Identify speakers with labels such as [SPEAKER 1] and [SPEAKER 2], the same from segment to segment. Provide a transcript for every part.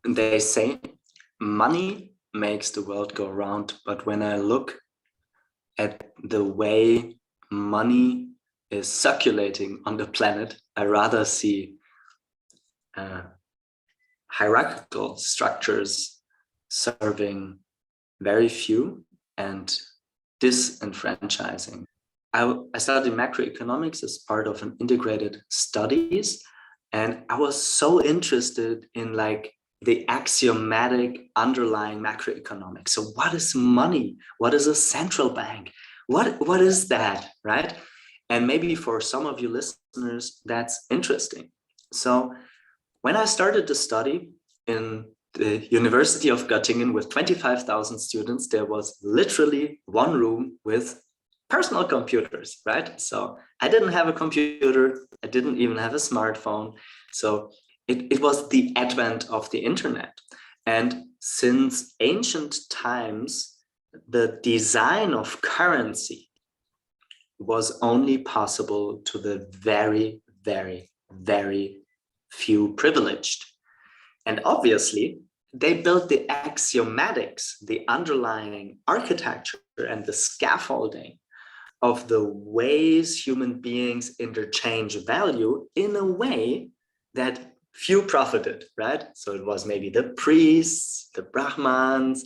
[SPEAKER 1] they say money makes the world go round, but when I look at the way money is circulating on the planet, I rather see hierarchical structures serving very few and disenfranchising. I studied macroeconomics as part of an integrated studies, and I was so interested in like the axiomatic underlying macroeconomics. So what is money? What is a central bank? What is that, right? And maybe for some of you listeners, that's interesting. So when I started to study in the University of Göttingen with 25,000 students, there was literally one room with personal computers, right? So I didn't have a computer. I didn't even have a smartphone. So it was the advent of the internet. And since ancient times, the design of currency was only possible to the very, very, very few privileged. And obviously, they built the axiomatics, the underlying architecture and the scaffolding of the ways human beings interchange value in a way that few profited, right? So it was maybe the priests, the Brahmins,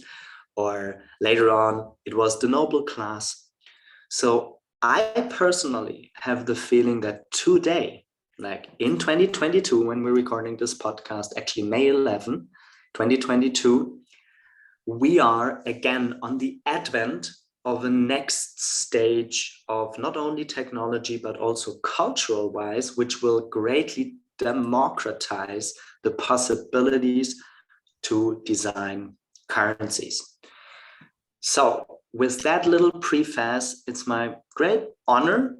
[SPEAKER 1] or later on, it was the noble class. So I personally have the feeling that today, like in 2022, when we're recording this podcast, actually May 11, 2022, we are again on the advent of a next stage of not only technology, but also cultural wise, which will greatly democratize the possibilities to design currencies. So with that little preface, it's my great honor,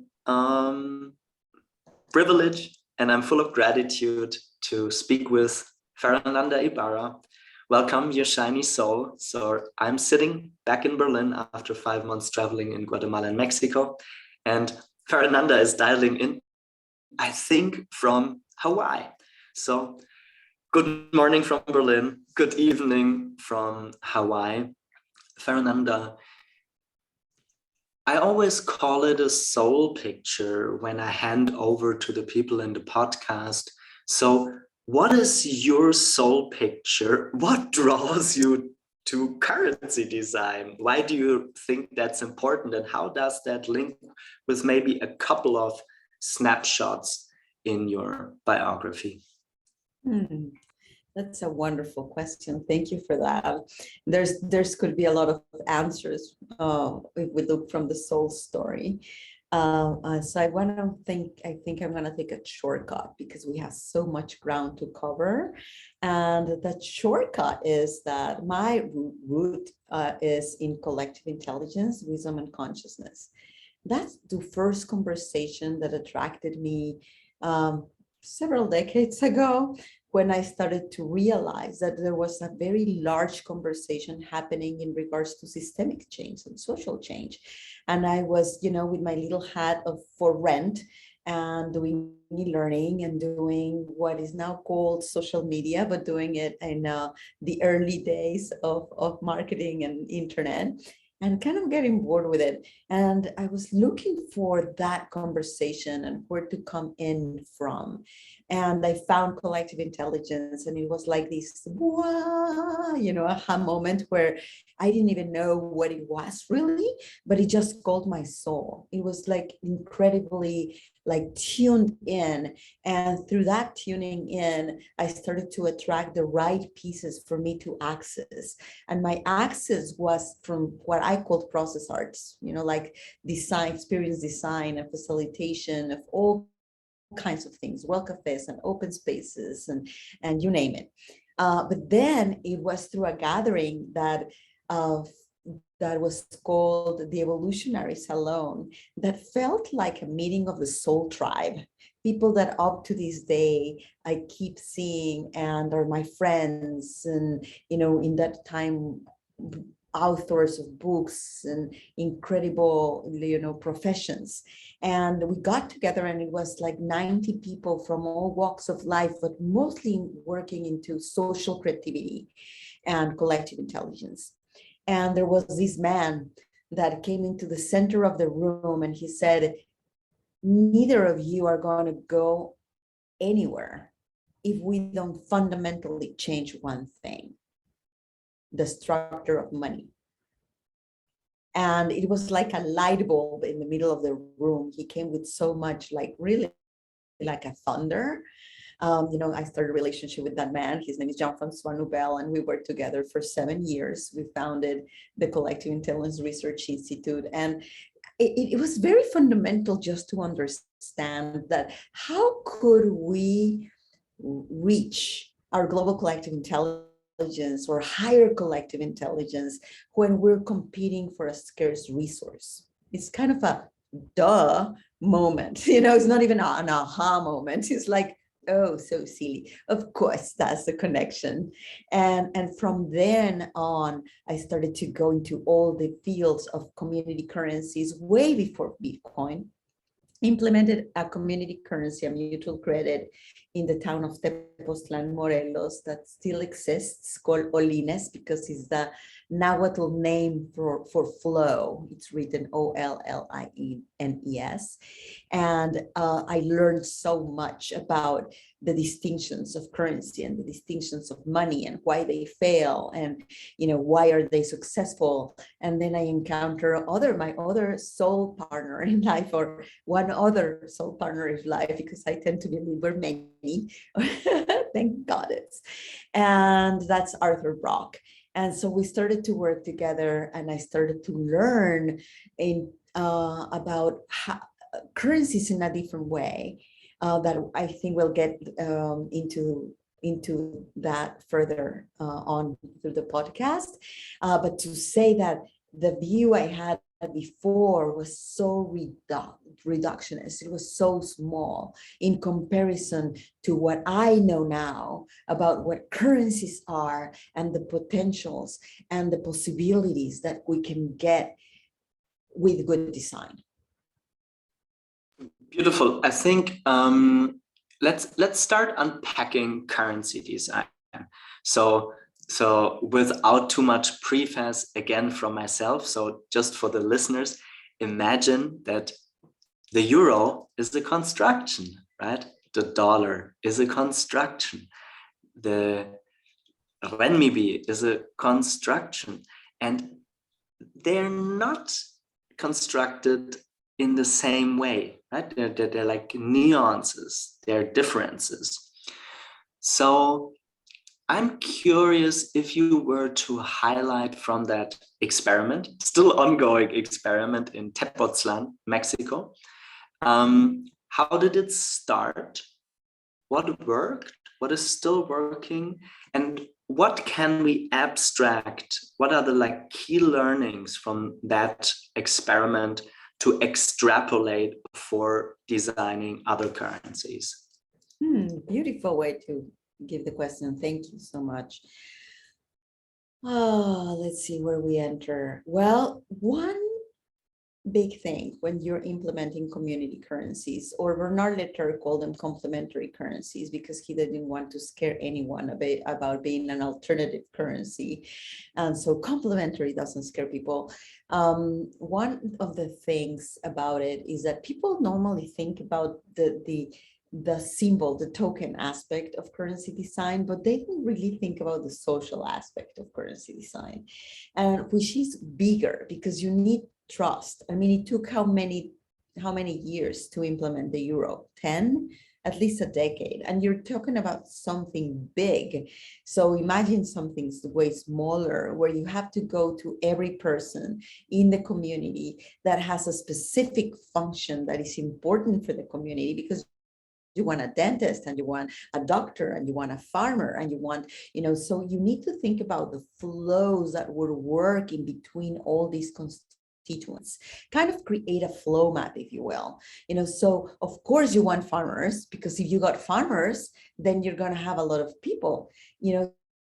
[SPEAKER 1] privilege, and I'm full of gratitude to speak with Ferananda Ibarra. Welcome, your shiny soul. So I'm sitting back in Berlin after 5 months traveling in Guatemala and Mexico. And Fernanda is dialing in, I think, from Hawaii. So good morning from Berlin. Good evening from Hawaii. Fernanda, I always call it a soul picture when I hand over to the people in the podcast. So what is your soul picture? What draws you to currency design? Why do you think that's important? And how does that link with maybe a couple of snapshots in your biography?
[SPEAKER 2] That's a wonderful question. Thank you for that. There's could be a lot of answers if we look from the soul story. So I think I'm gonna take a shortcut because we have so much ground to cover. And that shortcut is that my root is in collective intelligence, wisdom, and consciousness. That's the first conversation that attracted me several decades ago, when I started to realize that there was a very large conversation happening in regards to systemic change and social change. And I was, with my little hat of for rent and doing e-learning and doing what is now called social media, but doing it in the early days of marketing and internet, and kind of getting bored with it. And I was looking for that conversation and where to come in from. And I found collective intelligence, and it was like this, aha moment where I didn't even know what it was really, but it just called my soul. It was like incredibly like tuned in. And through that tuning in, I started to attract the right pieces for me to access. And my access was from what I called process arts, like design, experience design and facilitation of all kinds of things, well cafes and open spaces and you name it. But then it was through a gathering that was called the Evolutionary Salon, that felt like a meeting of the soul tribe. People that up to this day I keep seeing and are my friends, and in that time authors of books and incredible, professions. And we got together, and it was like 90 people from all walks of life, but mostly working into social creativity and collective intelligence. And there was this man that came into the center of the room, and he said, neither of you are going to go anywhere if we don't fundamentally change one thing: the structure of money. And it was like a light bulb in the middle of the room. He came with so much, like really like a thunder. I started a relationship with that man. His name is Jean-Francois Noubel, and we worked together for 7 years. We founded the Collective Intelligence Research Institute, and it was very fundamental just to understand that how could we reach our global collective intelligence or higher collective intelligence when we're competing for a scarce resource. It's kind of a duh moment, it's not even an aha moment. It's like, oh, so silly. Of course, that's the connection. And from then on, I started to go into all the fields of community currencies way before Bitcoin. Implemented a community currency, a mutual credit, in the town of Tepoztlan, Morelos, that still exists, called Olines, because it's the Nahuatl name for flow. It's written Ollines. And I learned so much about the distinctions of currency and the distinctions of money and why they fail and why are they successful. And then I encounter my other soul partner in life, or one other soul partner in life, because I tend to believe we're many. Thank God and that's Arthur Brock. And so we started to work together, and I started to learn about currencies in a different way. That I think we'll get into that further on through the podcast. But to say that the view I had before was so reductionist, it was so small in comparison to what I know now about what currencies are and the potentials and the possibilities that we can get with good design.
[SPEAKER 1] Beautiful. I think let's start unpacking currency design. So without too much preface, again from myself, so just for the listeners, imagine that the euro is a construction, right? The dollar is a construction. The renminbi is a construction, and they're not constructed in the same way, right? They're like nuances, they're differences. So I'm curious if you were to highlight from that experiment, still ongoing experiment in Tepoztlan, Mexico, how did it start? What worked? What is still working? And what can we abstract? What are the key learnings from that experiment to extrapolate for designing other currencies?
[SPEAKER 2] Beautiful way to give the question. Thank you so much. Let's see where we enter. Well, one big thing when you're implementing community currencies, or Bernard Letter called them complementary currencies because he didn't want to scare anyone about being an alternative currency. And so complementary doesn't scare people. One of the things about it is that people normally think about the symbol, the token aspect of currency design, but they don't really think about the social aspect of currency design, and which is bigger because you need trust. I mean, it took how many years to implement the euro? 10, at least a decade. And you're talking about something big. So imagine something way smaller where you have to go to every person in the community that has a specific function that is important for the community, because you want a dentist and you want a doctor and you want a farmer and you want, so you need to think about the flows that would work in between all these constituents, kind of create a flow map, if you will. So of course you want farmers, because if you got farmers, then you're going to have a lot of people,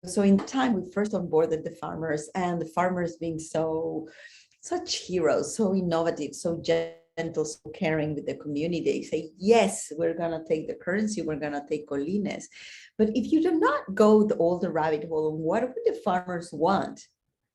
[SPEAKER 2] so in time, we first onboarded the farmers, and the farmers being such heroes, so innovative, so gentle, so caring with the community. They say, yes, we're gonna take the currency, we're gonna take colines. But if you do not go all the rabbit hole, what would the farmers want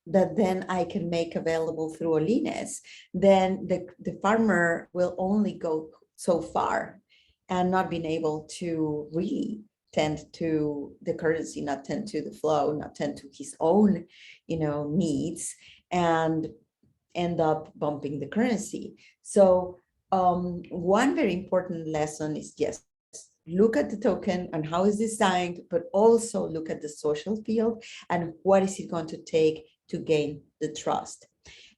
[SPEAKER 2] that then I can make available through Olines? Then the farmer will only go so far and not being able to really tend to the currency, not tend to the flow, not tend to his own, needs, and end up bumping the currency. So one very important lesson is, yes, look at the token and how it's designed, but also look at the social field and what is it going to take to gain the trust.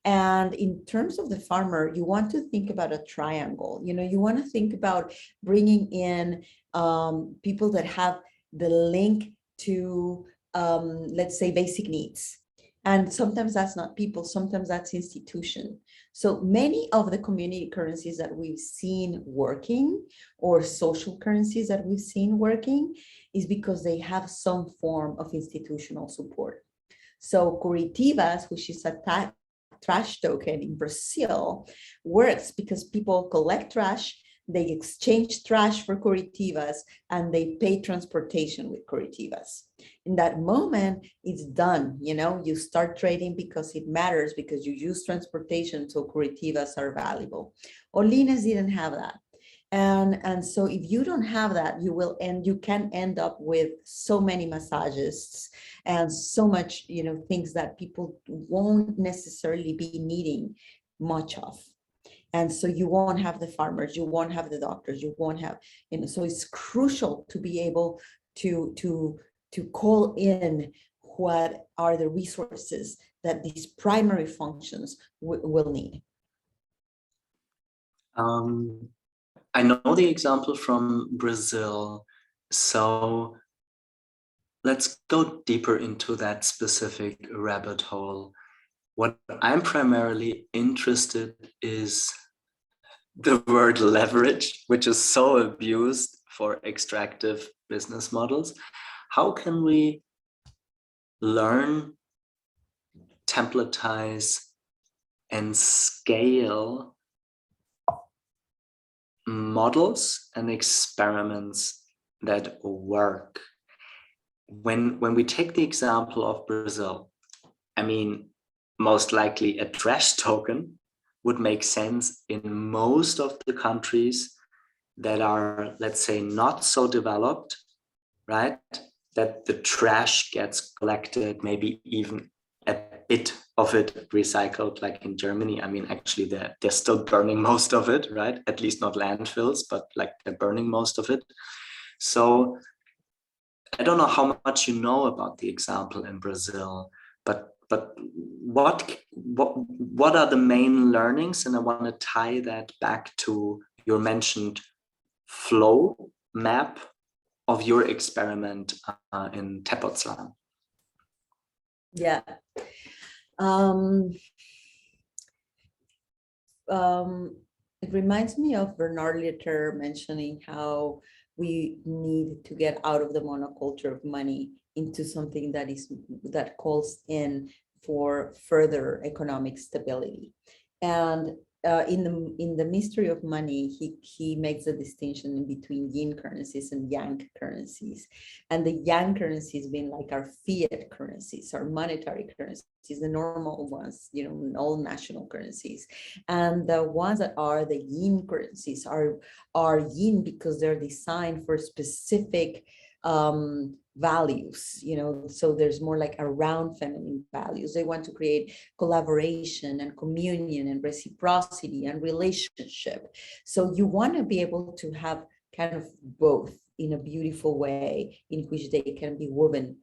[SPEAKER 2] And in terms of the farmer, you want to think about a triangle. You want to think about bringing in people that have the link to, let's say, basic needs. And sometimes that's not people, sometimes that's institution. So many of the community currencies that we've seen working, or social currencies that we've seen working, is because they have some form of institutional support. So Curitiba's, which is a trash token in Brazil, works because people collect trash, they exchange trash for Curitiba's, and they pay transportation with Curitiba's. In that moment, it's done. You start trading because it matters, because you use transportation, so Curitiba's are valuable. Olines didn't have that. And so if you don't have that, you can end up with so many massagists and so much, things that people won't necessarily be needing much of. And so you won't have the farmers, you won't have the doctors, you won't have, so it's crucial to be able to call in what are the resources that these primary functions will need.
[SPEAKER 1] I know the example from Brazil, so let's go deeper into that specific rabbit hole. What I'm primarily interested is the word leverage, which is so abused for extractive business models. How can we learn, templatize, and scale models and experiments that work? When we take the example of Brazil, I mean, most likely a trash token would make sense in most of the countries that are, let's say, not so developed, right? That the trash gets collected, maybe even a bit of it recycled, like in Germany. I mean, actually, they're still burning most of it, right? At least not landfills, but like they're burning most of it. So I don't know how much you know about the example in Brazil, but what are the main learnings? And I want to tie that back to your mentioned flow map of your experiment in Tepoztlan.
[SPEAKER 2] Yeah. It reminds me of Bernard Litter mentioning how we need to get out of the monoculture of money into something that calls in for further economic stability. And in the mystery of money, he makes a distinction between yin currencies and yang currencies. And the yang currencies being like our fiat currencies, our monetary currencies, the normal ones, all national currencies. And the ones that are the yin currencies are yin because they're designed for specific values, so there's more like around feminine values. They want to create collaboration and communion and reciprocity and relationship. So you want to be able to have kind of both in a beautiful way in which they can be woven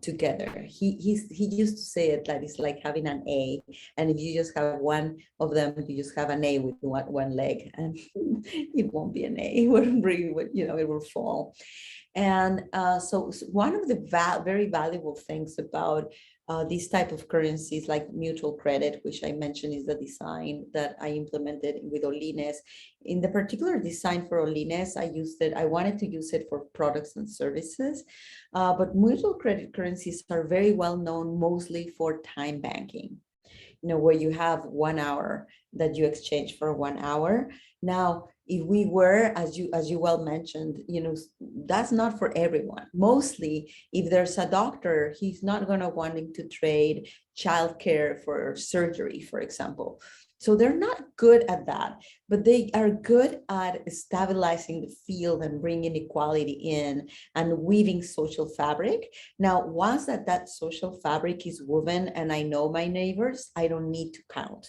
[SPEAKER 2] together. He used to say it that it's like having an A, and if you just have one of them, you just have an A with one leg, and it won't be an A. It wouldn't really, it will fall. And so one of the very valuable things about these type of currencies like mutual credit, which I mentioned is the design that I implemented with Olines. In the particular design for Olines, I wanted to use it for products and services, but mutual credit currencies are very well known mostly for time banking, where you have 1 hour that you exchange for 1 hour. Now, if we were, as you well mentioned, that's not for everyone. Mostly, if there's a doctor, he's not going to wanting to trade childcare for surgery, for example. So they're not good at that, but they are good at stabilizing the field and bringing equality in and weaving social fabric. Now, once that social fabric is woven and I know my neighbors, I don't need to count.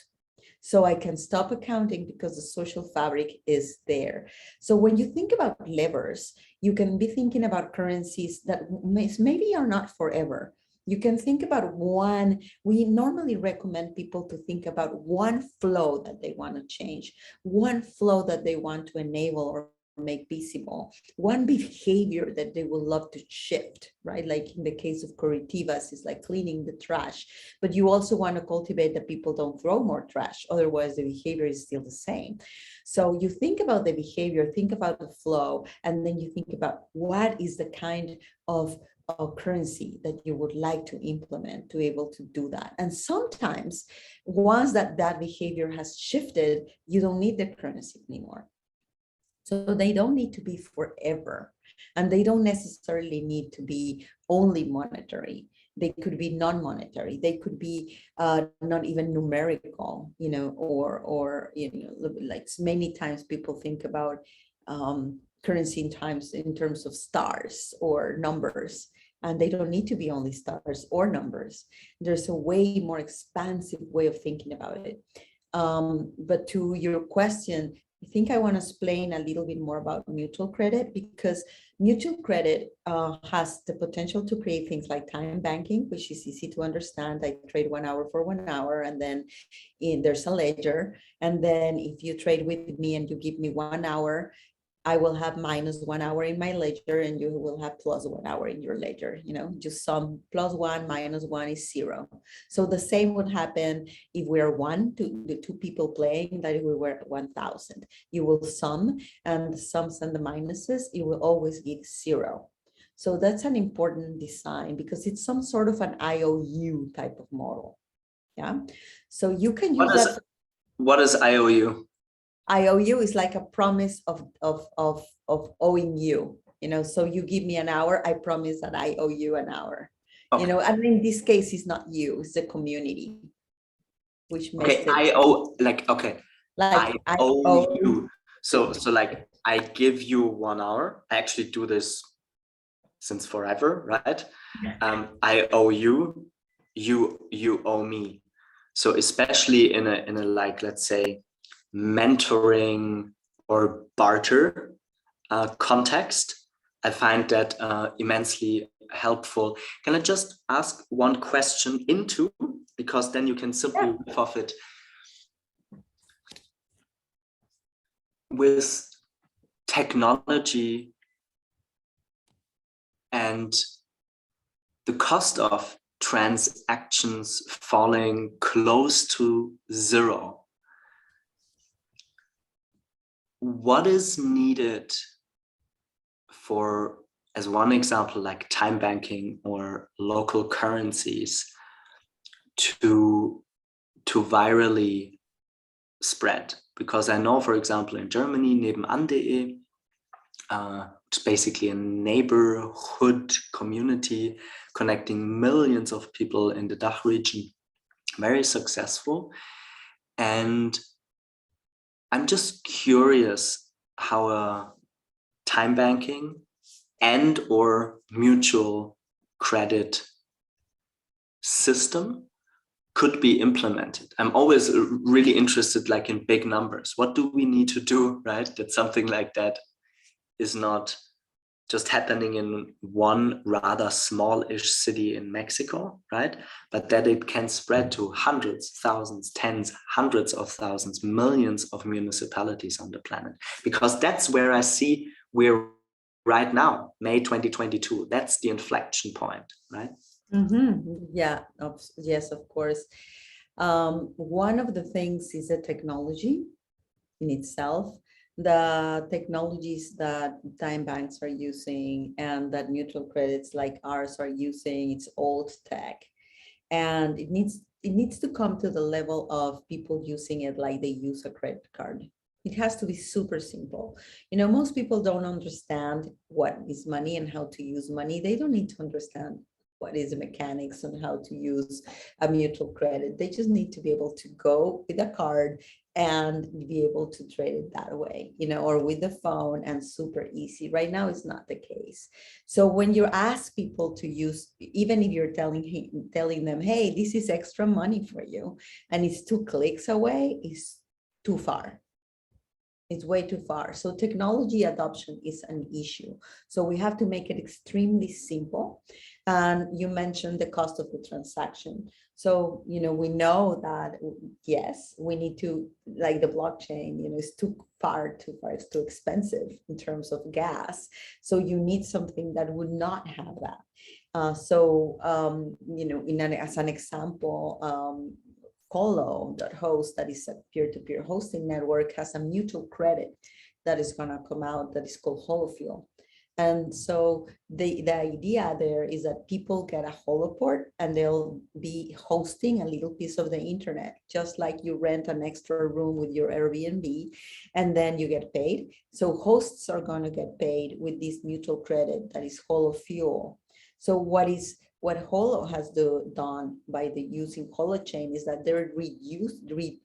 [SPEAKER 2] So I can stop accounting because the social fabric is there. So when you think about levers, you can be thinking about currencies that maybe are not forever. You can think about one. We normally recommend people to think about one flow that they want to change, one flow that they want to enable or make visible, one behavior that they will love to shift, right? Like in the case of correctivas, is like cleaning the trash, but you also want to cultivate that people don't throw more trash, otherwise the behavior is still the same. So you think about the behavior, think about the flow, and then you think about what is the kind of currency that you would like to implement to be able to do that. And sometimes once that behavior has shifted, you don't need the currency anymore. So they don't need to be forever, and they don't necessarily need to be only monetary. They could be non-monetary. They could be not even numerical, or like many times people think about currency in terms of stars or numbers, and they don't need to be only stars or numbers. There's a way more expansive way of thinking about it. But to your question, I think I want to explain a little bit more about mutual credit, because mutual credit has the potential to create things like time banking, which is easy to understand. I trade 1 hour for 1 hour, and then there's a ledger. And then if you trade with me and you give me 1 hour, I will have minus 1 hour in my ledger, and you will have plus 1 hour in your ledger. Just sum +1 minus 1 is 0. So the same would happen if we are the two people playing, that if we were 1,000. You will sum, and the sums and the minuses, it will always give 0. So that's an important design because it's some sort of an IOU type of model. Yeah. So you can use that.
[SPEAKER 1] What is IOU?
[SPEAKER 2] IOU is like a promise of owing you, so you give me an hour, I promise that I owe you an hour. Okay. And in this case, it's not you, it's the community, which makes it.
[SPEAKER 1] I owe, like I owe you. So like I give you 1 hour. I actually do this since forever, right? I owe you, you owe me. So especially in a like, let's say, mentoring or barter context, I find that immensely helpful. Can I just ask one question because then you can simply riff off it. With technology and the cost of transactions falling close to 0, what is needed for, as one example, like time banking or local currencies to virally spread? Because I know, for example, in Germany, nebenan.de, which is basically a neighborhood community connecting millions of people in the DACH region, very successful. And I'm just curious how a time banking and or mutual credit system could be implemented. I'm always really interested, like, in big numbers. What do we need to do, right? That something like that is not just happening in one rather small-ish city in Mexico, right? But that it can spread to hundreds, thousands, tens, hundreds of thousands, millions of municipalities on the planet. Because that's where I see we're right now, May 2022. That's the inflection point, right?
[SPEAKER 2] Yeah, yes, of course. One of the things is the technology in itself. The technologies that time banks are using and that mutual credits like ours are using, it's old tech. And it needs to come to the level of people using it like they use a credit card. It has to be super simple. Most people don't understand what is money and how to use money. They don't need to understand what is the mechanics and how to use a mutual credit. They just need to be able to go with a card and be able to trade it that way, or with the phone, and super easy. Right now, it's not the case. So when you ask people to use, even if you're telling them, hey, this is extra money for you, and it's 2 clicks away, it's too far. It's way too far. So technology adoption is an issue. So we have to make it extremely simple. And you mentioned the cost of the transaction. So, we know that, yes, we need to, like the blockchain, is too far, it's too expensive in terms of gas. So you need something that would not have that. As an example, Holo.host, that is a peer-to-peer hosting network, has a mutual credit that is going to come out that is called Holofuel. And so the idea there is that people get a Holoport and they'll be hosting a little piece of the internet, just like you rent an extra room with your Airbnb, and then you get paid. So hosts are going to get paid with this mutual credit that is Holofuel. So what Holo has done by using Holochain is that they're reducing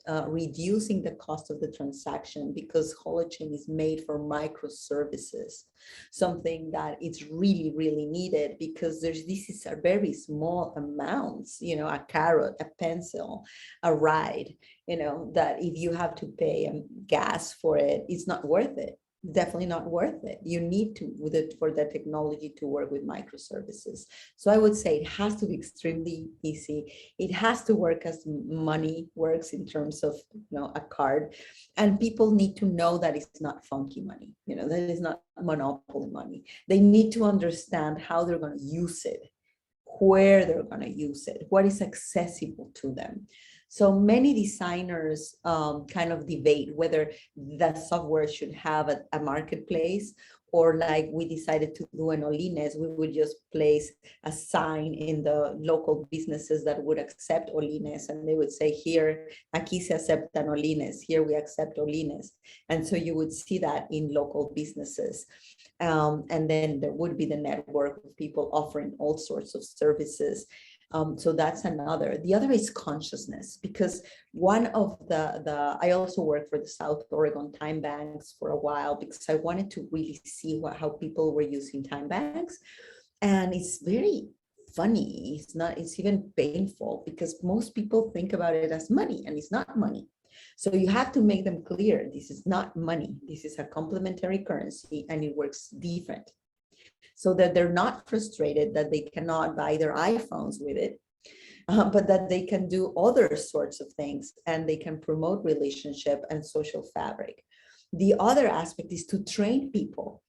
[SPEAKER 2] the cost of the transaction, because Holochain is made for microservices, something that it's really, really needed, because this is a very small amounts, a carrot, a pencil, a ride, that if you have to pay gas for it, it's not worth it. Definitely not worth it. You need to, for the technology to work with microservices. So I would say it has to be extremely easy. It has to work as money works in terms of, a card. And people need to know that it's not funky money, that is not monopoly money. They need to understand how they're going to use it, where they're going to use it, what is accessible to them. So many designers kind of debate whether the software should have a marketplace, or like we decided to do in Olines, we would just place a sign in the local businesses that would accept Olines, and they would say, here, aquí se aceptan Olines, here we accept Olines. And so you would see that in local businesses. And then there would be the network of people offering all sorts of services. So that's another. The other is consciousness, because one of I also worked for the South Oregon time banks for a while, because I wanted to really see how people were using time banks. And it's very funny. It's even painful, because most people think about it as money, and it's not money. So you have to make them clear, this is not money. This is a complementary currency, and it works different, so that they're not frustrated that they cannot buy their iPhones with it, but that they can do other sorts of things, and they can promote relationship and social fabric. The other aspect is to train people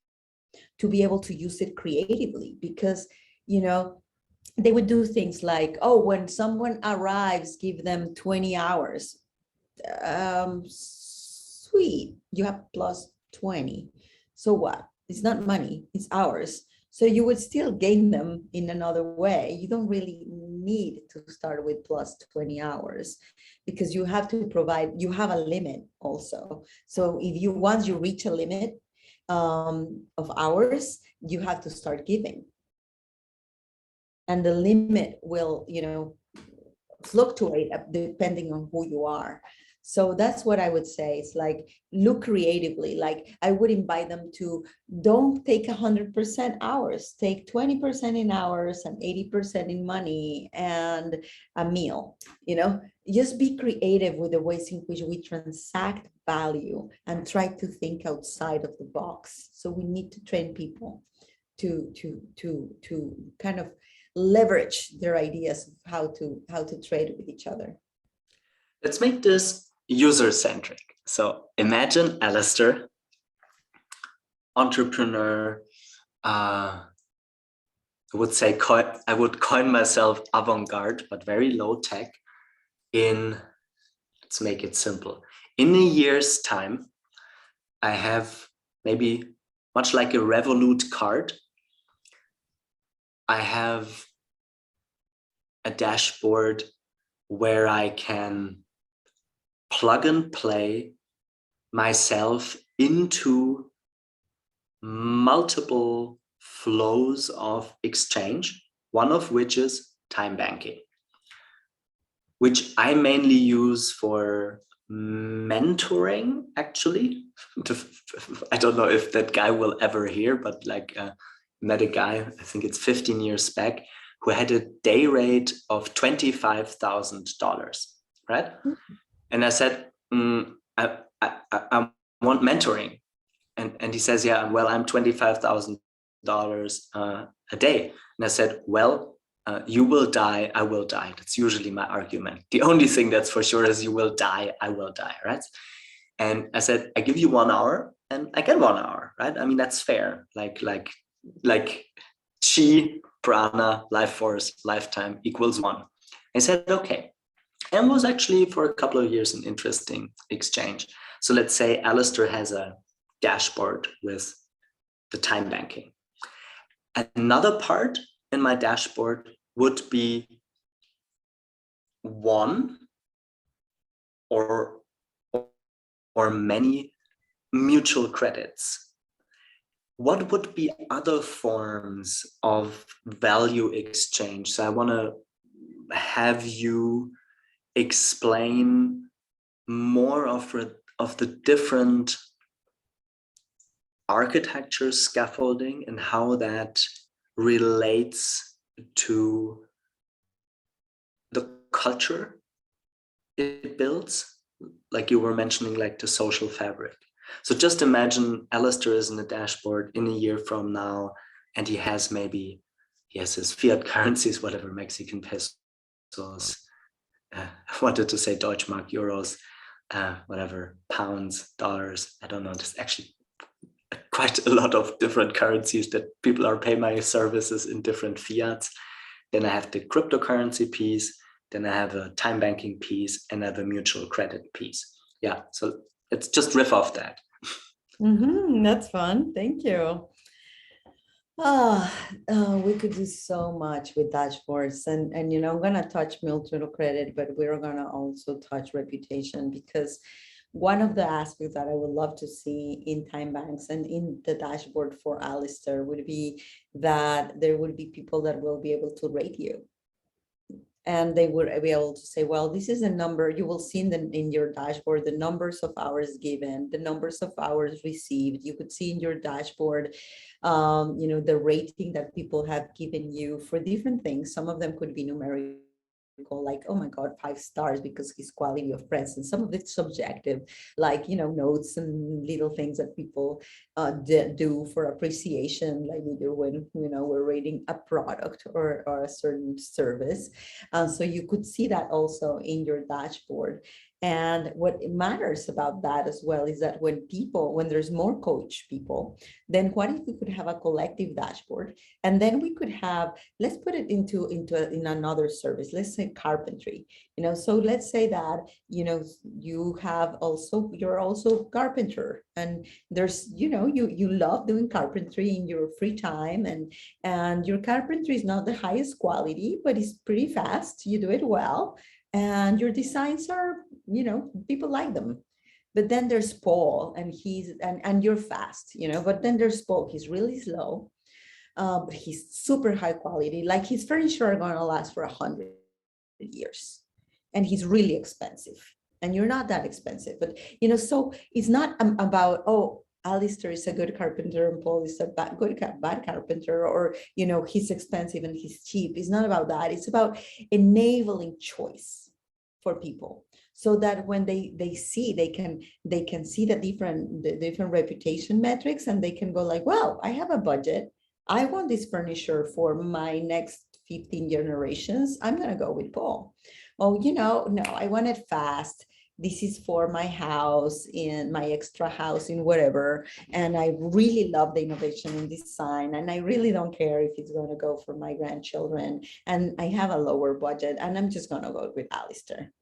[SPEAKER 2] to be able to use it creatively, because, they would do things like, oh, when someone arrives, give them 20 hours. Sweet, you have plus 20. So what? It's not money, it's hours. So you would still gain them in another way. You don't really need to start with plus 20 hours, because you have to provide, you have a limit also. So once you reach a limit of hours, you have to start giving. And the limit will, fluctuate depending on who you are. So that's what I would say. It's like, look creatively. Like, I would invite them to, don't take 100% hours, take 20% in hours and 80% in money and a meal. Just be creative with the ways in which we transact value, and try to think outside of the box. So we need to train people to kind of leverage their ideas of how to trade with each other.
[SPEAKER 1] Let's make this user-centric. So imagine Alistair, entrepreneur, I would say I would coin myself avant-garde, but very low tech. Let's make it simple. In a year's time, I have maybe much like a Revolut card. I have a dashboard where I can plug and play myself into multiple flows of exchange, one of which is time banking, which I mainly use for mentoring, actually. I don't know if that guy will ever hear, but like met a guy, I think it's 15 years back, who had a day rate of $25,000, right? And I said, I want mentoring. And he says, yeah, well, I'm $25,000 a day. And I said, well, you will die, I will die. That's usually my argument. The only thing that's for sure is you will die, I will die, right? And I said, I give you 1 hour and I get 1 hour, right? I mean, that's fair. Like chi, prana, life force, lifetime equals 1. I said, okay. And it was actually for a couple of years an interesting exchange. So let's say Alistair has a dashboard with the time banking. Another part in my dashboard would be one or many mutual credits. What would be other forms of value exchange? So I want to have you explain more of the different architecture scaffolding and how that relates to the culture it builds, like you were mentioning, like the social fabric. So just imagine Alistair is in a dashboard in a year from now, and he has his fiat currencies, whatever, Mexican pesos, I wanted to say Deutschmark, euros, whatever, pounds, dollars, I don't know, there's actually quite a lot of different currencies that people are paying my services in different fiats. Then I have the cryptocurrency piece, then I have a time banking piece, and I have a mutual credit piece. Yeah, so let's just riff off that.
[SPEAKER 2] That's fun. Thank you. We could do so much with dashboards, and I'm gonna touch mutual credit, but we're gonna also touch reputation, because one of the aspects that I would love to see in time banks and in the dashboard for Alistair would be that there would be people that will be able to rate you. And they would be able to say, well, this is a number you will see in your dashboard, the numbers of hours given, the numbers of hours received. You could see in your dashboard, the rating that people have given you for different things. Some of them could be numerical, like, oh my God, 5 stars because his quality of presence. Some of it's subjective, like, notes and little things that people do for appreciation, like either when, we're rating a product or a certain service. So you could see that also in your dashboard. And what matters about that as well is that when there's more coach people, then what if we could have a collective dashboard? And then we could have, let's put it in another service, let's say carpentry, so let's say that, you're also carpenter, and there's, you love doing carpentry in your free time, and your carpentry is not the highest quality, but it's pretty fast. You do it well. And your designs are, people like them. But then there's Paul, and and you're fast, but then there's Paul, he's really slow, but he's super high quality. Like his furniture are going to last for 100 years, and he's really expensive. And you're not that expensive, but so it's not about, oh, Alistair is a good carpenter and Paul is a bad carpenter, or he's expensive and he's cheap. It's not about that. It's about enabling choice for people, so that when they see, they can see the different reputation metrics, and they can go like, well, I have a budget. I want this furniture for my next 15 generations. I'm gonna go with Paul. Oh, no, I want it fast. this is for my house, in my extra house, in whatever. And I really love the innovation in design. And I really don't care if it's going to go for my grandchildren. And I have a lower budget, and I'm just going to go with Alistair.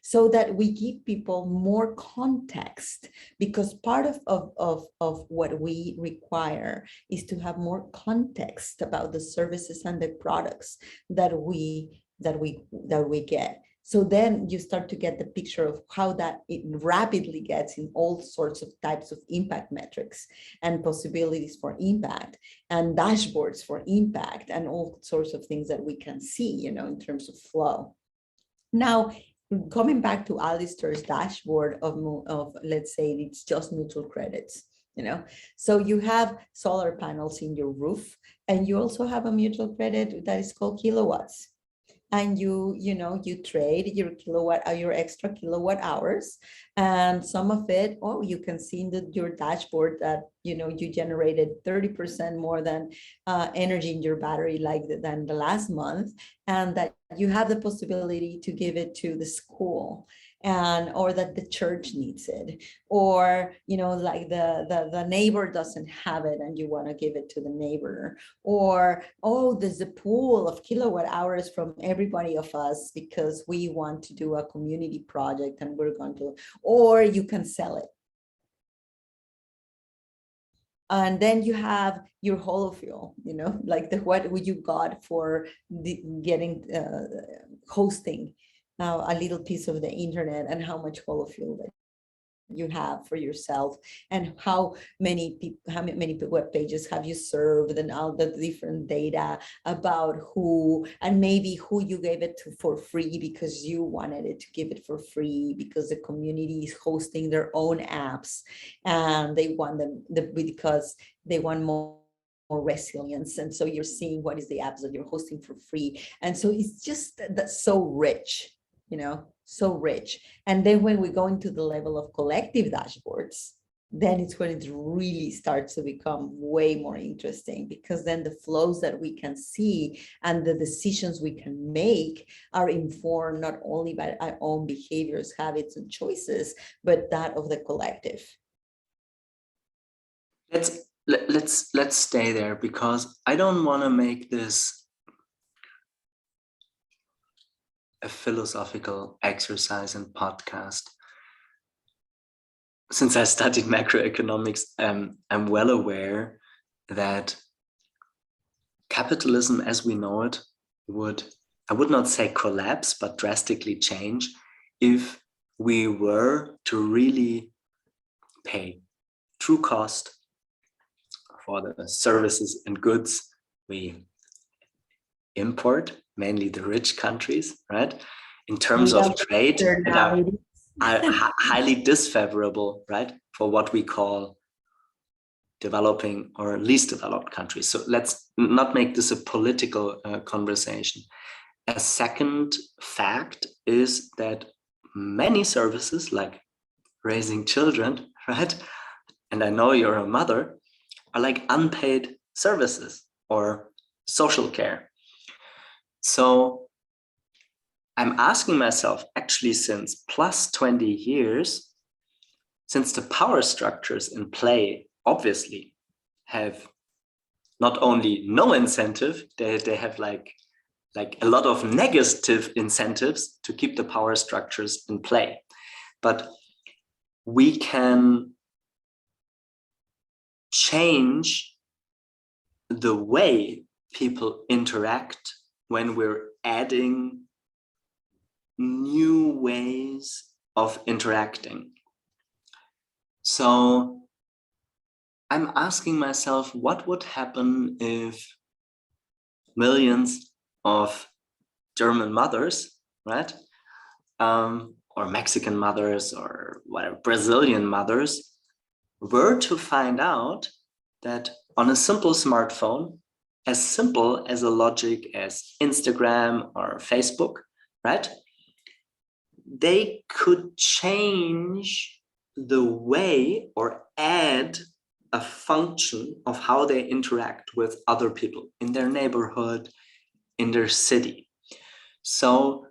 [SPEAKER 2] So that we give people more context, because part of what we require is to have more context about the services and the products that we get. So then you start to get the picture of how that it rapidly gets in all sorts of types of impact metrics and possibilities for impact and dashboards for impact and all sorts of things that we can see, in terms of flow. Now, coming back to Alistair's dashboard of let's say it's just neutral credits, so you have solar panels in your roof, and you also have a mutual credit that is called kilowatts. And you trade your extra kilowatt hours, and some of it, you can see in your dashboard that you generated 30% more than energy in your battery than the last month, and that you have the possibility to give it to the school, or that the church needs it, or like the neighbor doesn't have it and you want to give it to the neighbor, or there's a pool of kilowatt hours from everybody of us because we want to do a community project and we're going to, or you can sell it. And then you have your holo fuel, like what would you got for getting hosting a little piece of the internet, and how much holo fuel that you have for yourself, and how many web pages have you served, and all the different data about who, and maybe who you gave it to for free because you wanted it to give it for free because the community is hosting their own apps and they want them because they want more resilience. And so you're seeing what is the apps that you're hosting for free. And so it's just that's so rich, so rich. And then when we go into the level of collective dashboards, then it's when it really starts to become way more interesting, because then the flows that we can see and the decisions we can make are informed not only by our own behaviors, habits, and choices, but that of the collective.
[SPEAKER 1] Let's stay there, because I don't want to make this a philosophical exercise and podcast. Since I studied macroeconomics, I'm well aware that capitalism as we know it I would not say collapse, but drastically change if we were to really pay true cost for the services and goods we import, mainly the rich countries, right? In terms of trade, are highly disfavorable, right, for what we call developing or least developed countries. So let's not make this a political conversation. A second fact is that many services, like raising children, right, and I know you're a mother, are like unpaid services or social care. So I'm asking myself, actually, since plus 20 years, since the power structures in play obviously have not only no incentive, they have like a lot of negative incentives to keep the power structures in play. But we can change the way people interact when we're adding new ways of interacting. So I'm asking myself, what would happen if millions of German mothers, right, or Mexican mothers or whatever, Brazilian mothers, were to find out that on a simple smartphone, as simple as a logic as Instagram or Facebook, right, they could change the way or add a function of how they interact with other people in their neighborhood, in their city. So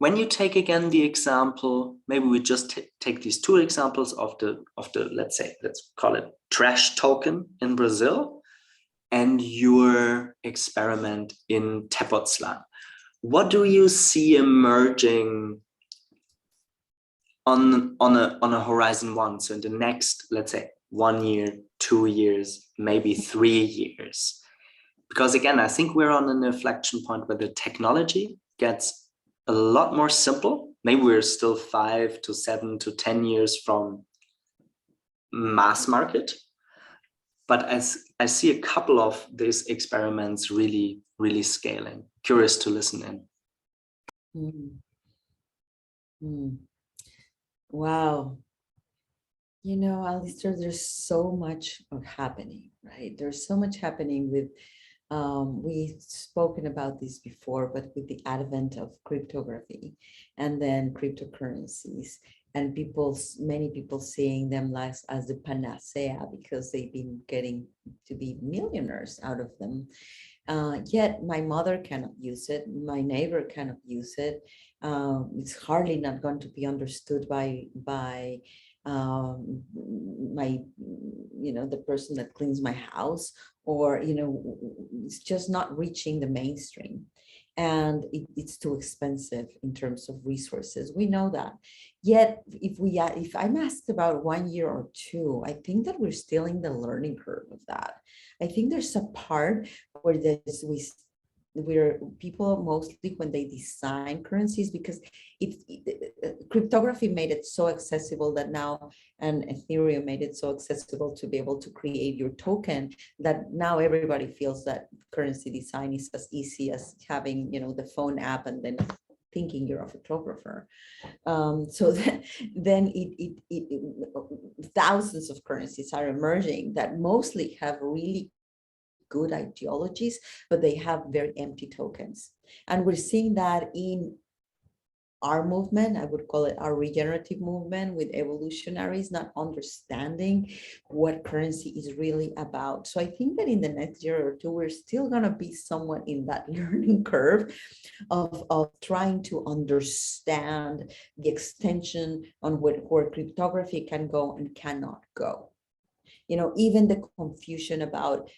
[SPEAKER 1] when you take again the example, maybe we just take these two examples of the let's call it trash token in Brazil and your experiment in Tepoztlan. What do you see emerging on a horizon one? So in the next, let's say 1 year, 2 years, maybe 3 years. Because again, I think we're on an inflection point where the technology gets a lot more simple. Maybe we're still 5 to 7 to 10 years from mass market. But as I see a couple of these experiments really, really scaling. Curious to listen in.
[SPEAKER 2] Mm. Mm. Wow. You know, Alistair, there's so much happening, right? There's so much happening with, we've spoken about this before, but with the advent of cryptography and then cryptocurrencies and many people seeing them as the panacea because they've been getting to be millionaires out of them. Yet my mother cannot use it, my neighbor cannot use it. It's hardly not going to be understood by my, the person that cleans my house, or, it's just not reaching the mainstream. And it's too expensive in terms of resources. We know that. Yet, if I'm asked about 1 year or two, I think that we're still in the learning curve of that. I think there's a part where where people mostly when they design currencies, because cryptography made it so accessible that now, and Ethereum made it so accessible to be able to create your token, that now everybody feels that currency design is as easy as having, the phone app and then thinking you're a photographer. So then thousands of currencies are emerging that mostly have really good ideologies, but they have very empty tokens. And we're seeing that in our movement. I would call it our regenerative movement, with evolutionaries not understanding what currency is really about. So I think that in the next year or two, we're still going to be somewhat in that learning curve of trying to understand the extension on where cryptography can go and cannot go. Even the confusion about,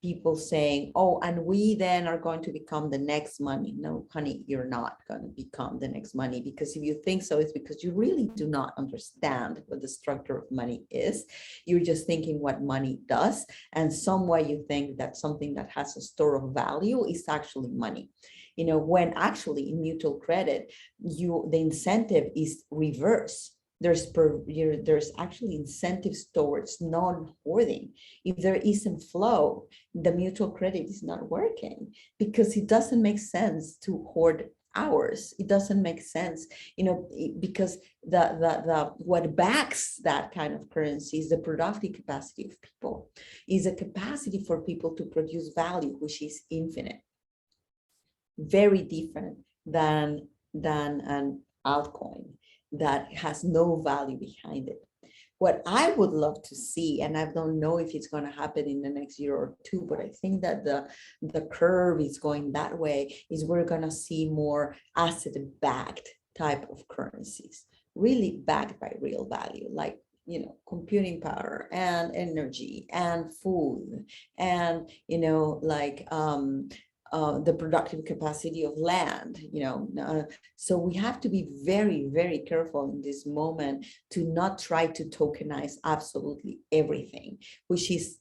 [SPEAKER 2] people saying, oh, and we then are going to become the next money. No, honey, you're not going to become the next money, because if you think so, it's because you really do not understand what the structure of money is. You're just thinking what money does. And some way you think that something that has a store of value is actually money. When actually in mutual credit, the incentive is reverse. There's actually incentives towards non-hoarding. If there isn't flow, the mutual credit is not working, because it doesn't make sense to hoard hours. It doesn't make sense, because the what backs that kind of currency is the productive capacity of people, is a capacity for people to produce value, which is infinite. Very different than an altcoin that has no value behind it. What I would love to see, and I don't know if it's going to happen in the next year or two, but I think that the curve is going that way, is we're going to see more asset-backed type of currencies, really backed by real value, like computing power and energy and food and the productive capacity of land, so we have to be very, very careful in this moment to not try to tokenize absolutely everything, which is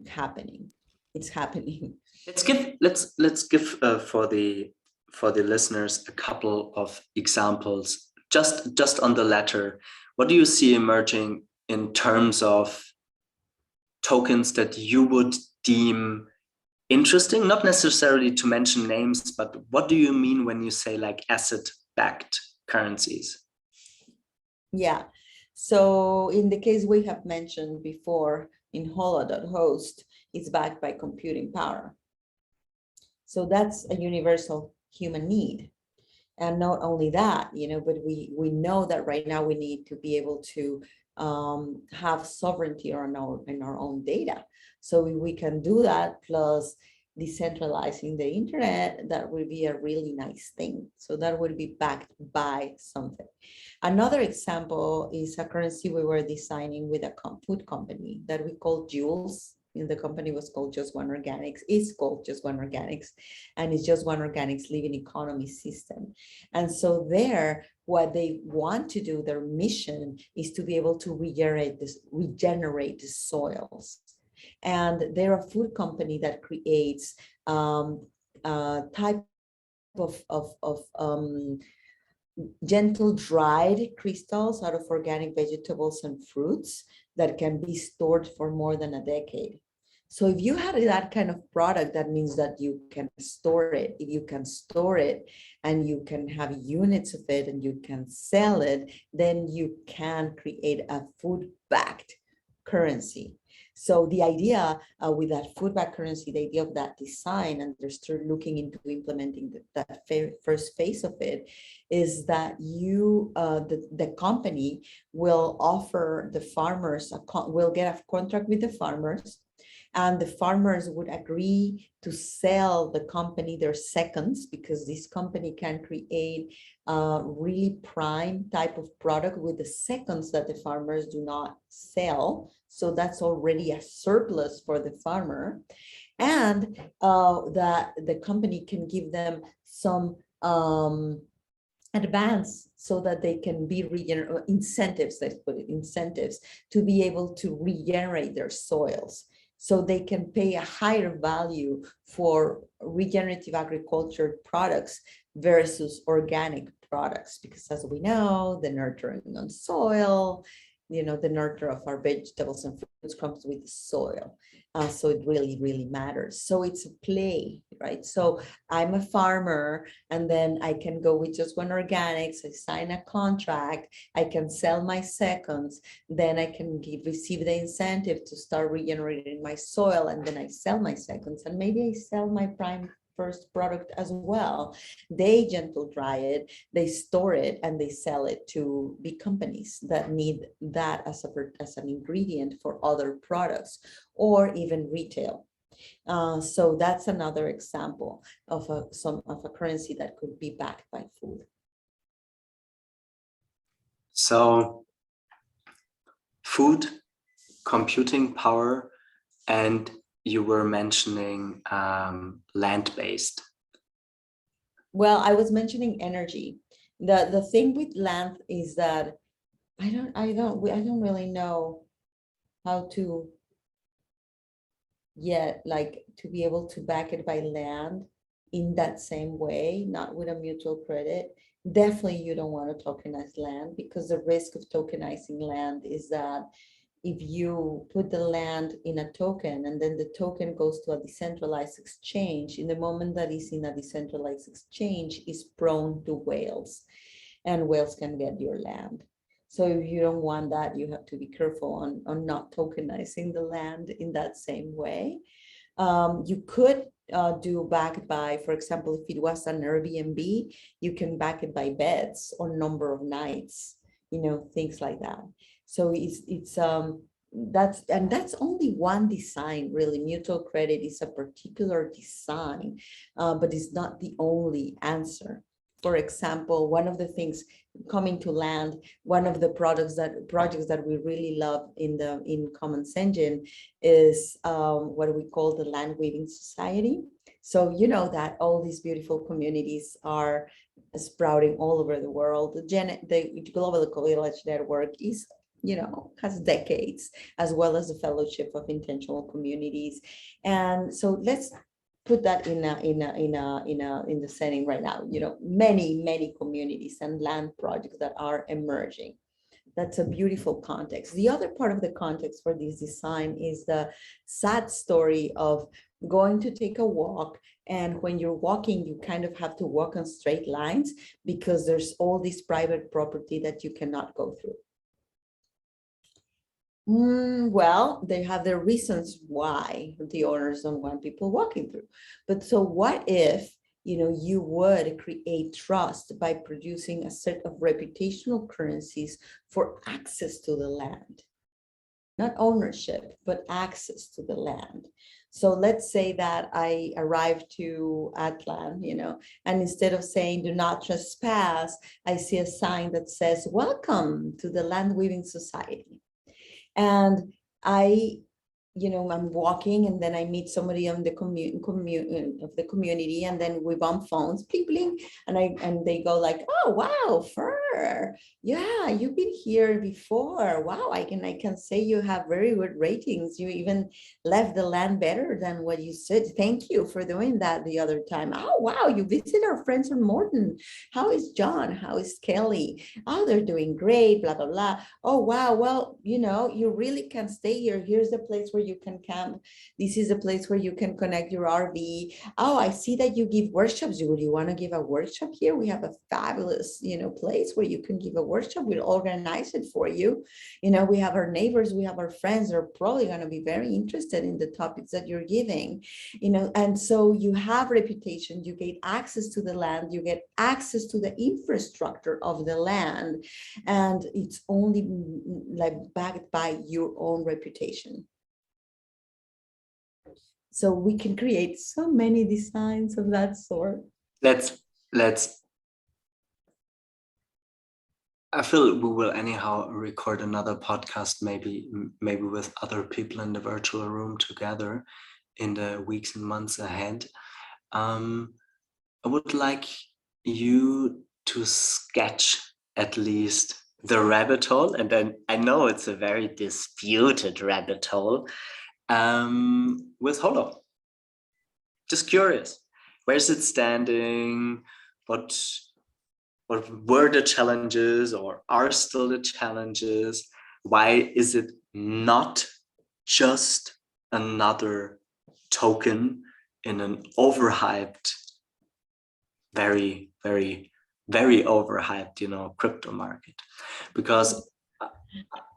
[SPEAKER 2] happening. It's happening.
[SPEAKER 1] Let's give for the listeners a couple of examples, just on the latter. What do you see emerging in terms of tokens that you would deem interesting? Not necessarily to mention names, but what do you mean when you say like asset-backed currencies?
[SPEAKER 2] Yeah. So in the case we have mentioned before, in Holo.host, it's backed by computing power. So that's a universal human need. And not only that, but we know that right now we need to be able to have sovereignty in our own data. So we can do that, plus decentralizing the internet, that would be a really nice thing. So that would be backed by something. Another example is a currency we were designing with a food company that we call Jules. And the company was called Just One Organics, is called Just One Organics, and it's Just One Organics living economy system. And so there, what they want to do, their mission is to be able to regenerate the soils. And they're a food company that creates type of gentle dried crystals out of organic vegetables and fruits that can be stored for more than a decade. So if you had that kind of product, that means that you can store it. If you can store it and you can have units of it and you can sell it, then you can create a food-backed currency. So the idea with that food-backed currency, the idea of that design, and they're still looking into implementing that first phase of it, is that you, the company will offer the farmers, will get a contract with the farmers, and the farmers would agree to sell the company their seconds, because this company can create a really prime type of product with the seconds that the farmers do not sell. So that's already a surplus for the farmer. And that the company can give them some advance so that they can be incentives, let's put it, incentives to be able to regenerate their soils. So they can pay a higher value for regenerative agriculture products versus organic products, because as we know, the nurturing on soil, the nurture of our vegetables and fruits comes with the soil. So it really, really matters. So it's a play, right? So I'm a farmer, and then I can go with Just One Organics. I sign a contract. I can sell my seconds. Then I can receive the incentive to start regenerating my soil, and then I sell my seconds, and maybe I sell my prime first product as well. They gentle dry it, they store it, and they sell it to big companies that need that as an ingredient for other products, or even retail. So that's another example of a currency that could be backed by food.
[SPEAKER 1] So food, computing power, and you were mentioning land-based.
[SPEAKER 2] Well, I was mentioning energy. The thing with land is that I don't really know how to yet, like, to be able to back it by land in that same way, not with a mutual credit. Definitely you don't want to tokenize land, because the risk of tokenizing land is that if you put the land in a token and then the token goes to a decentralized exchange, in the moment that is in a decentralized exchange, is prone to whales, and whales can get your land. So if you don't want that, you have to be careful on not tokenizing the land in that same way. You could do backed by, for example, if it was an Airbnb, you can back it by beds or number of nights, things like that. So that's only one design, really. Mutual credit is a particular design, but it's not the only answer. For example, one of the things coming to land, one of the projects that we really love in Commons Engine is what we call the Land Weaving Society. So you know that all these beautiful communities are sprouting all over the world. The Global Village Network is, has decades, as well as the Fellowship of Intentional Communities. And so let's put that in the setting right now. Many communities and land projects that are emerging. That's a beautiful context. The other part of the context for this design is the sad story of going to take a walk, and when you're walking, you kind of have to walk on straight lines because there's all this private property that you cannot go through. Well, they have their reasons why the owners don't want people walking through. But so what if, you would create trust by producing a set of reputational currencies for access to the land? Not ownership, but access to the land. So let's say that I arrive to Atlan, and instead of saying do not trespass, I see a sign that says welcome to the Land Weaving Society. And I'm walking, and then I meet somebody on the community, and then we bump phones, bling bling, and they go like, oh wow, Fer, yeah, you've been here before. Wow, I can say you have very good ratings. You even left the land better than what you said. Thank you for doing that the other time. Oh wow, you visit our friends from Morton. How is John? How is Kelly? Oh, they're doing great, blah blah blah. Oh wow, well, you really can stay here. Here's the place where you can camp. This is a place where you can connect your RV. Oh, I see that you give workshops. Would you want to give a workshop here? We have a fabulous, place where you can give a workshop. We'll organize it for you. We have our neighbors, we have our friends. They're probably going to be very interested in the topics that you're giving, and so you have reputation, you get access to the land, you get access to the infrastructure of the land, and it's only like backed by your own reputation. So we can create so many designs of that sort.
[SPEAKER 1] I feel we will anyhow record another podcast, maybe with other people in the virtual room together in the weeks and months ahead. I would like you to sketch at least the rabbit hole, and then I know it's a very disputed rabbit hole, with Holo. Just curious, where is it standing? What were the challenges, or are still the challenges? Why is it not just another token in an overhyped, very, very, very overhyped, crypto market? Because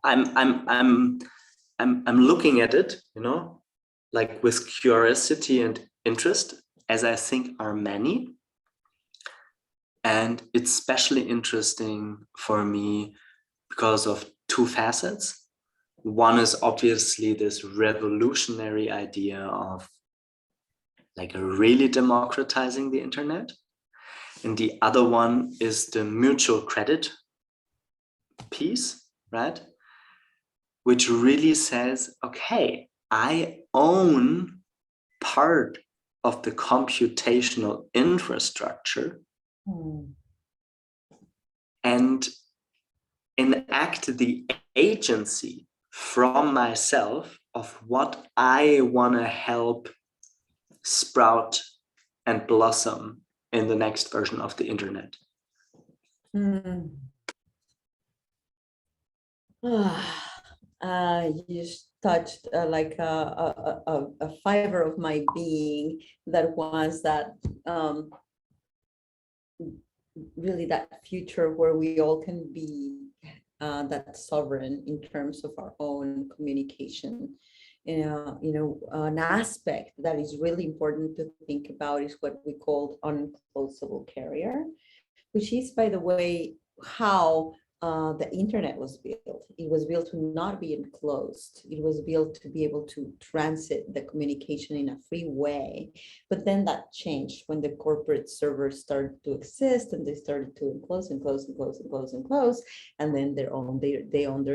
[SPEAKER 1] I'm looking at it, like with curiosity and interest, as I think are many. And it's especially interesting for me because of two facets. One is obviously this revolutionary idea of like really democratizing the internet. And the other one is the mutual credit piece, right? Which really says, okay, I own part of the computational infrastructure and enact the agency from myself of what I want to help sprout and blossom in the next version of the internet.
[SPEAKER 2] You just touched like a fiber of my being that wants that really that future where we all can be that sovereign in terms of our own communication. An aspect that is really important to think about is what we call unclosable carrier, which is, by the way, how the internet was built. It was built to not be enclosed. It was built to be able to transit the communication in a free way. But then that changed when the corporate servers started to exist, and they started to enclose. And then they own their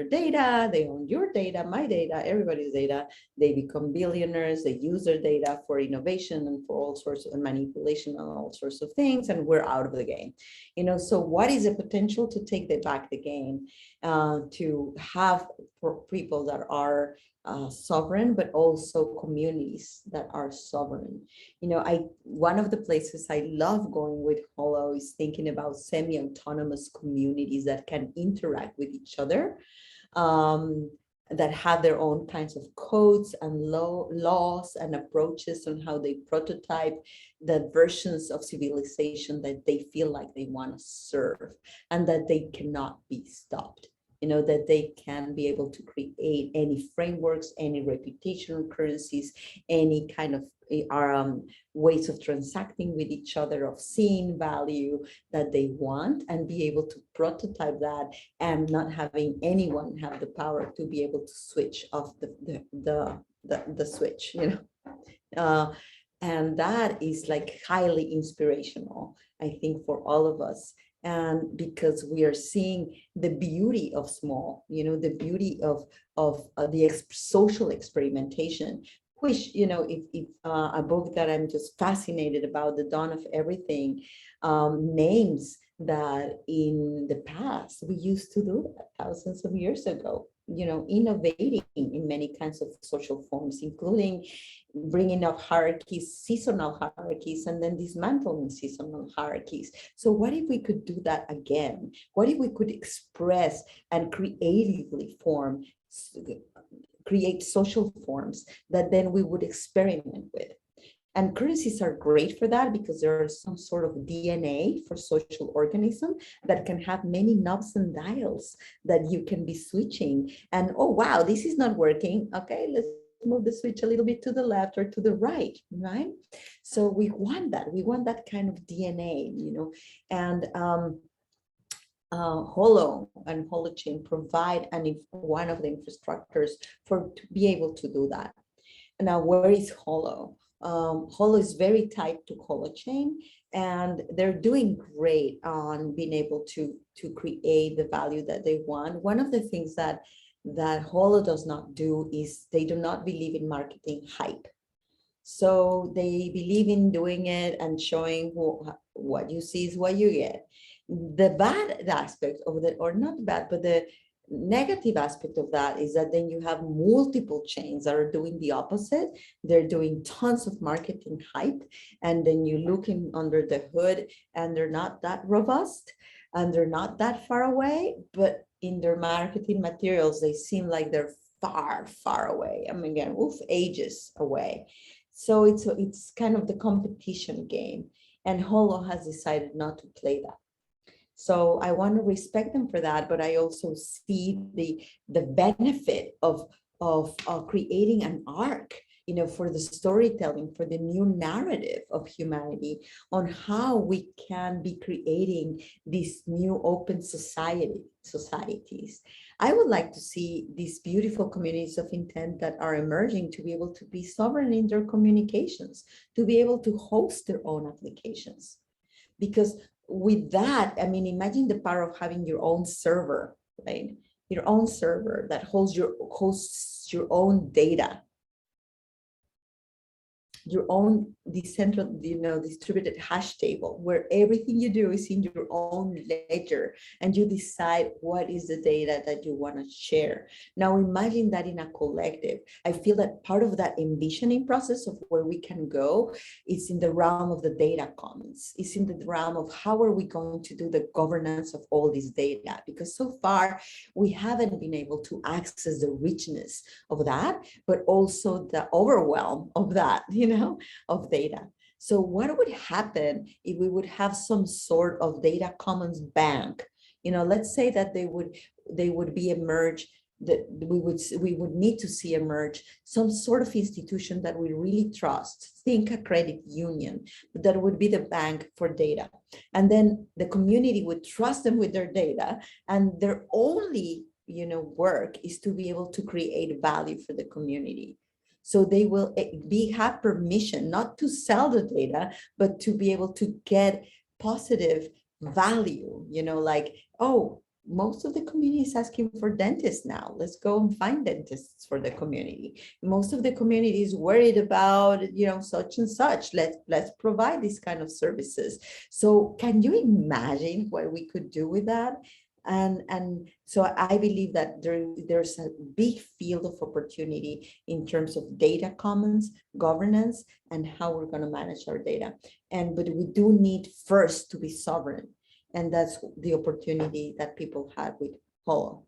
[SPEAKER 2] data, they own your data, my data, everybody's data. They become billionaires. They use their data for innovation and for all sorts of manipulation and all sorts of things. And we're out of the game. So what is the potential to take back the game, to have people that are sovereign, but also communities that are sovereign? One of the places I love going with Holo is thinking about semi-autonomous communities that can interact with each other, that have their own kinds of codes and laws and approaches on how they prototype the versions of civilization that they feel like they want to serve, and that they cannot be stopped. That they can be able to create any frameworks, any reputational currencies, any kind of ways of transacting with each other, of seeing value that they want, and be able to prototype that, and not having anyone have the power to be able to switch off the switch. Uh, and that is like highly inspirational, I think, for all of us. And because we are seeing the beauty of small, the beauty of the social experimentation, which, if a book that I'm just fascinated about, The Dawn of Everything, names that in the past we used to do that thousands of years ago, innovating in many kinds of social forms, including bringing up hierarchies, seasonal hierarchies, and then dismantling seasonal hierarchies. So what if we could do that again? What if we could express and creatively create social forms that then we would experiment with? And currencies are great for that because there are some sort of DNA for social organism that can have many knobs and dials that you can be switching. And oh, wow, this is not working. Okay, let's move the switch a little bit to the left or to the right, right? So we want that. We want that kind of DNA, and Holo and Holochain provide one of the infrastructures to be able to do that. Now, where is Holo? Holo is very tied to Holochain, and they're doing great on being able to create the value that they want. One of the things that Holo does not do is they do not believe in marketing hype. So they believe in doing it and showing what you see is what you get. The bad aspect of that, or not bad, but the negative aspect of that is that then you have multiple chains that are doing the opposite. They're doing tons of marketing hype, and then you look in under the hood and they're not that robust and they're not that far away, but in their marketing materials, they seem like they're far, far away. I mean, again, ages away. So it's kind of the competition game, and Holo has decided not to play that. So I want to respect them for that, but I also see the benefit of creating an arc, for the storytelling, for the new narrative of humanity on how we can be creating these new open societies. I would like to see these beautiful communities of intent that are emerging to be able to be sovereign in their communications, to be able to host their own applications. Because with that, I mean, imagine the power of having your own server, right? Your own server that hosts your own data, your own distributed hash table, where everything you do is in your own ledger, and you decide what is the data that you want to share. Now imagine that in a collective. I feel that part of that envisioning process of where we can go is in the realm of the data commons. It's in the realm of how are we going to do the governance of all this data, because so far we haven't been able to access the richness of that, but also the overwhelm of that, of data. So what would happen if we would have some sort of data commons bank? Let's say that they would be emerged, that we would need to see emerge some sort of institution that we really trust. Think a credit union, that would be the bank for data. And then the community would trust them with their data, and their only work is to be able to create value for the community. So they will have permission not to sell the data, but to be able to get positive value, like, oh, most of the community is asking for dentists now. Let's go and find dentists for the community. Most of the community is worried about, such and such. Let's provide these kind of services. So can you imagine what we could do with that? And so I believe that there's a big field of opportunity in terms of data commons, governance, and how we're going to manage our data. But we do need first to be sovereign. And that's the opportunity that people had with Holo.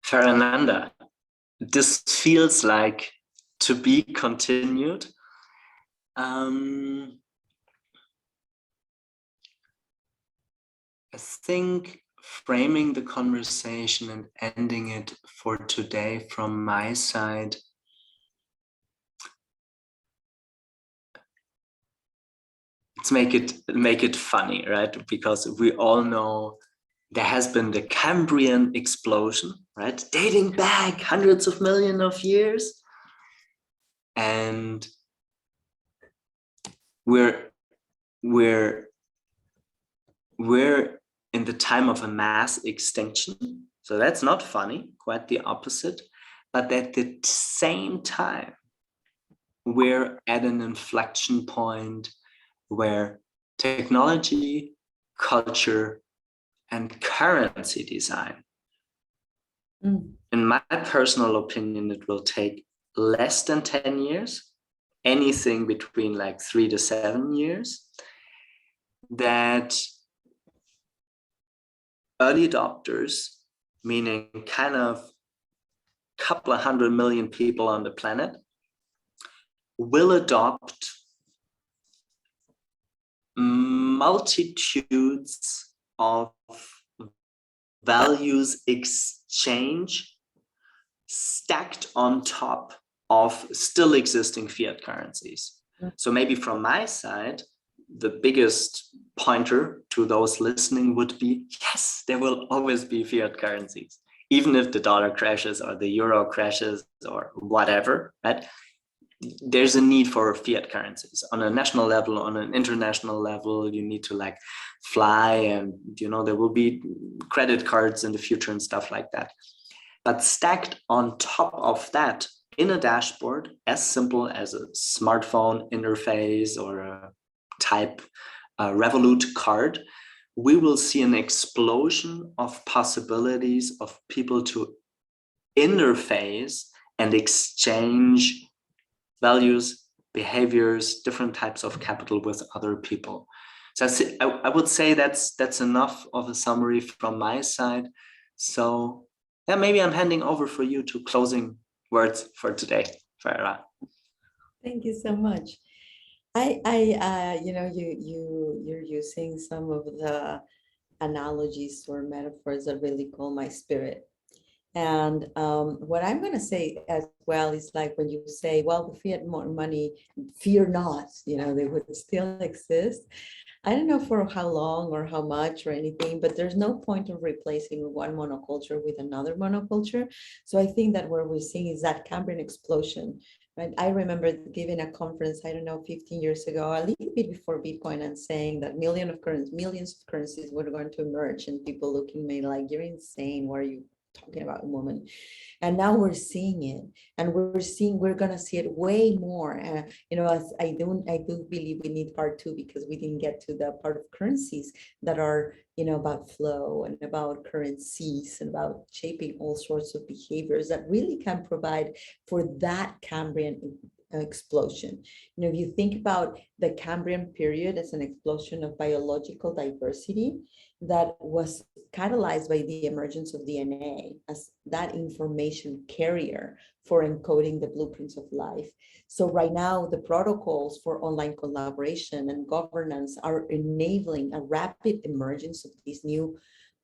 [SPEAKER 1] Fernanda, this feels like to be continued. I think framing the conversation and ending it for today from my side, let's make it funny, right? Because we all know there has been the Cambrian explosion, right? Dating back hundreds of millions of years. And we're in the time of a mass extinction. So that's not funny, quite the opposite. But at the same time, we're at an inflection point where technology, culture, and currency design, in my personal opinion, it will take less than 10 years, anything between like 3 to 7 years, that early adopters, meaning kind of a couple of 100 million people on the planet, will adopt multitudes of values exchange stacked on top of still existing fiat currencies. So maybe from my side, the biggest pointer to those listening would be, yes, there will always be fiat currencies, even if the dollar crashes or the euro crashes or whatever, right? There's a need for fiat currencies on a national level, on an international level. You need to like fly, and there will be credit cards in the future and stuff like that. But stacked on top of that in a dashboard, as simple as a smartphone interface or a type Revolut card, we will see an explosion of possibilities of people to interface and exchange values, behaviors, different types of capital with other people. So I would say that's enough of a summary from my side. So yeah, maybe I'm handing over for you to closing words for today, Farah.
[SPEAKER 2] Thank you so much. You're using some of the analogies or metaphors that really call my spirit. And what I'm going to say as well is like when you say, well, the fiat money, fear not, they would still exist. I don't know for how long or how much or anything, but there's no point of replacing one monoculture with another monoculture. So I think that what we're seeing is that Cambrian explosion, right? I remember giving a conference, I don't know, 15 years ago, a little bit before Bitcoin, and saying that millions of currencies were going to emerge, and people looking at me like, you're insane. What are you talking about, woman? And now we're seeing it, and we're gonna see it way more. As I do believe we need part two, because we didn't get to the part of currencies that are about flow and about currencies and about shaping all sorts of behaviors that really can provide for that Cambrian explosion. If you think about the Cambrian period as an explosion of biological diversity that was catalyzed by the emergence of DNA as that information carrier for encoding the blueprints of life. So right now, the protocols for online collaboration and governance are enabling a rapid emergence of these new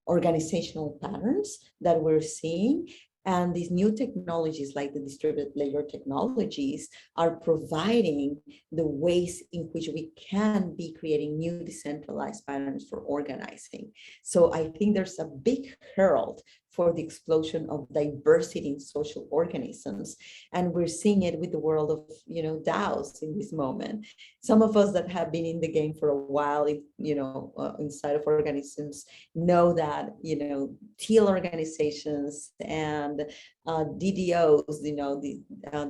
[SPEAKER 2] organizational patterns that we're seeing. And these new technologies, like the distributed ledger technologies, are providing the ways in which we can be creating new decentralized patterns for organizing. So I think there's a big herald for the explosion of diversity in social organisms. And we're seeing it with the world of, DAOs in this moment. Some of us that have been in the game for a while, inside of organisms, know that, teal organizations and DDOs, the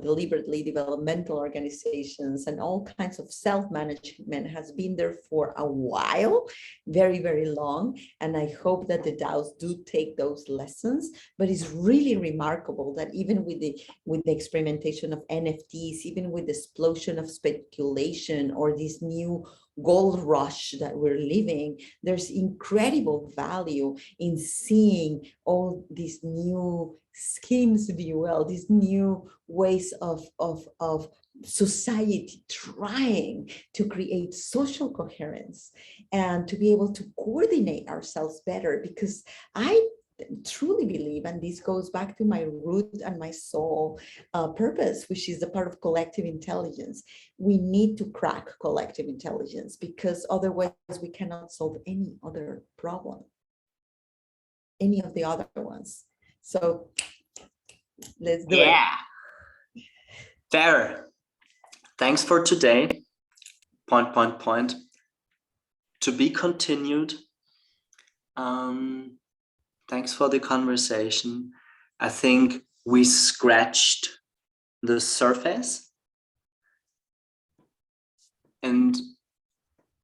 [SPEAKER 2] deliberately developmental organizations, and all kinds of self-management has been there for a while, very, very long. And I hope that the DAOs do take those lessons. But it's really remarkable that even with the experimentation of NFTs, even with the explosion of speculation or this new gold rush that we're living, there's incredible value in seeing all these new schemes, if you will, these new ways of society trying to create social coherence and to be able to coordinate ourselves better. Because I truly believe, and this goes back to my root and my soul purpose, which is the part of collective intelligence. We need to crack collective intelligence, because otherwise we cannot solve any other problem. any of the other ones. So let's do it.
[SPEAKER 1] Yeah. Fair. Thanks for today. Point. To be continued. Thanks for the conversation. I think we scratched the surface. And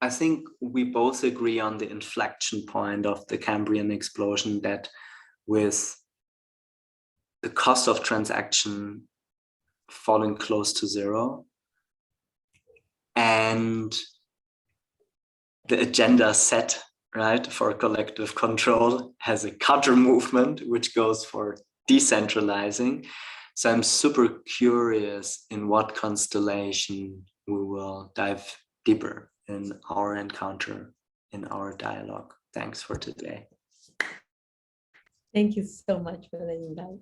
[SPEAKER 1] I think we both agree on the inflection point of the Cambrian explosion, that with the cost of transaction falling close to zero and the agenda set, right, for collective control has a counter movement which goes for decentralizing. So I'm super curious in what constellation we will dive deeper in our encounter, in our dialogue. Thanks for today.
[SPEAKER 2] Thank you so much for the invite.